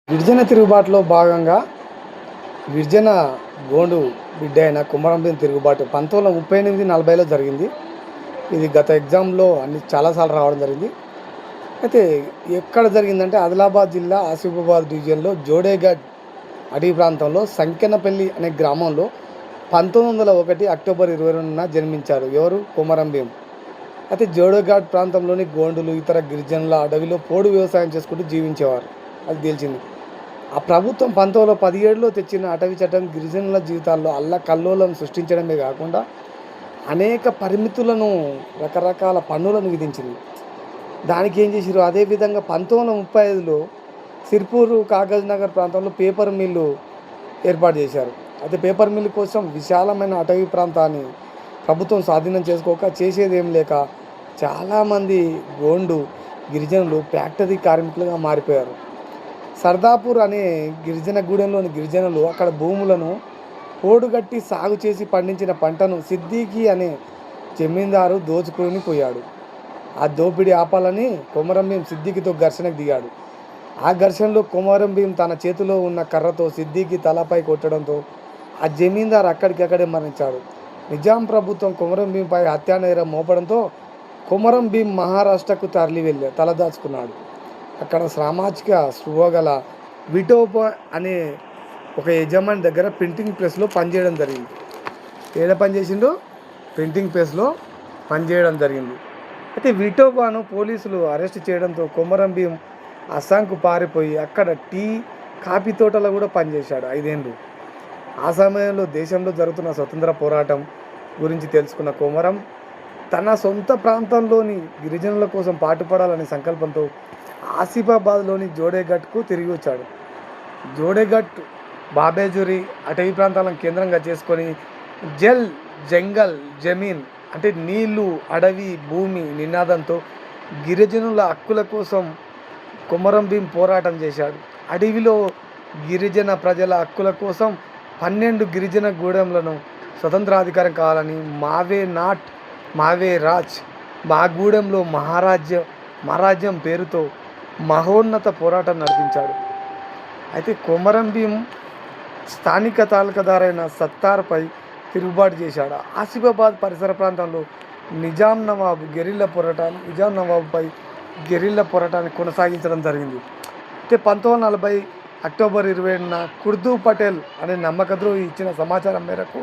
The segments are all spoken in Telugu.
గిరిజన తిరుగుబాటులో భాగంగా గిరిజన గోండు బిడ్డ అయిన కుమరంభీం తిరుగుబాటు 1938-40లో జరిగింది. ఇది గత ఎగ్జామ్లో చాలాసార్లు రావడం జరిగింది. అయితే ఎక్కడ జరిగిందంటే ఆదిలాబాద్ జిల్లా ఆసిఫాబాద్ డివిజన్లో జోడేఘాట్ అడవి ప్రాంతంలో సంకెనపల్లి అనే గ్రామంలో 1901 అక్టోబర్ 22న జన్మించారు. ఎవరు? కుమరంభీం. అయితే జోడేఘాట్ ప్రాంతంలోని గోండులు ఇతర గిరిజనుల అడవిలో పోడు వ్యవసాయం చేసుకుంటూ జీవించేవారు. అది తెలిసింది. ఆ ప్రభుత్వం 1917లో తెచ్చిన అటవీ చట్టం గిరిజనుల జీవితాల్లో అల్లకల్లోలం సృష్టించడమే కాకుండా అనేక పరిమితులను, రకరకాల పన్నులను విధించింది. దానికి ఏం చేసిరు? అదేవిధంగా 1935లో సిర్పూరు, కాగజ్ నగర్ ప్రాంతంలో పేపర్ మిల్లు ఏర్పాటు చేశారు. అయితే పేపర్ మిల్లు కోసం విశాలమైన అటవీ ప్రాంతాన్ని ప్రభుత్వం స్వాధీనం చేసుకోక చేసేదేం లేక చాలామంది గోండు గిరిజనులు ఫ్యాక్టరీ కార్మికులుగా మారిపోయారు. సర్దాపూర్ అనే గిరిజన గూడెంలోని గిరిజనులు అక్కడ భూములను పోడుగట్టి సాగు చేసి పండించిన పంటను సిద్దికి అనే జమీందారు దోచుకొని పోయాడు. ఆ దోపిడీ ఆపాలని కొమరంభీం సిద్దికితో ఘర్షణకు దిగాడు. ఆ ఘర్షణలో కొమరంభీం తన చేతిలో ఉన్న కర్రతో సిద్దికి తలపై కొట్టడంతో ఆ జమీందారు అక్కడికక్కడే మరణించాడు. నిజాం ప్రభుత్వం కొమరంభీంపై హత్యానేరం మోపడంతో కొమరంభీం మహారాష్ట్రకు తలదాచుకున్నాడు. అక్కడ సామాజిక స్పృహ గల విఠోబా అనే ఒక యజమాని దగ్గర ప్రింటింగ్ ప్రెస్లో పనిచేయడం జరిగింది. ఏడ పనిచేసిండో? ప్రింటింగ్ ప్రెస్లో పనిచేయడం జరిగింది. అయితే విఠోబాను పోలీసులు అరెస్ట్ చేయడంతో కొమరంభీం అస్సాంకు పారిపోయి అక్కడ కాఫీ తోటలో కూడా పనిచేశాడు 5 ఏళ్ళు. ఆ సమయంలో దేశంలో జరుగుతున్న స్వతంత్ర పోరాటం గురించి తెలుసుకున్న కొమరం తన సొంత ప్రాంతంలోని గిరిజనుల కోసం పాటుపడాలనే సంకల్పంతో ఆసిఫాబాద్లోని జోడేఘాట్కు తిరిగి వచ్చాడు. జోడేఘాట్ బాబేజురి అటవీ ప్రాంతాలను కేంద్రంగా చేసుకొని జల్ జంగల్ జమీన్ అంటే నీళ్లు, అడవి, భూమి నినాదంతో గిరిజనుల హక్కుల కోసం కొమరంభీం పోరాటం చేశాడు. అడవిలో గిరిజన ప్రజల హక్కుల కోసం 12 గిరిజన గూడెంలను స్వతంత్రాధికారం కావాలని మావే రాజ్ మా గూడెంలో మహారాజ్యం పేరుతో మహోన్నత పోరాటం నడిపించాడు. అయితే కొమరంభీం స్థానిక తాలూకాదారైన సత్తార్పై తిరుగుబాటు చేశాడు. ఆసిఫాబాద్ పరిసర ప్రాంతంలో నిజాం నవాబుపై గెరిల్లా పోరాటాన్ని కొనసాగించడం జరిగింది. అయితే 1940 అక్టోబర్ 27న కుర్దూ పటేల్ అనే నమ్మకద్రోహి ఇచ్చిన సమాచారం మేరకు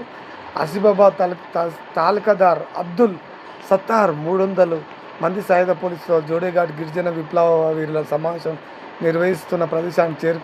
ఆసిఫాబాద్ తాలూకాదార్ అబ్దుల్ సత్తార్ 300 మంది సాయుధ పోలీసుతో జోడేఘాట్ గిరిజన విప్లవ వీరుల సమావేశం నిర్వహిస్తున్న ప్రదేశానికి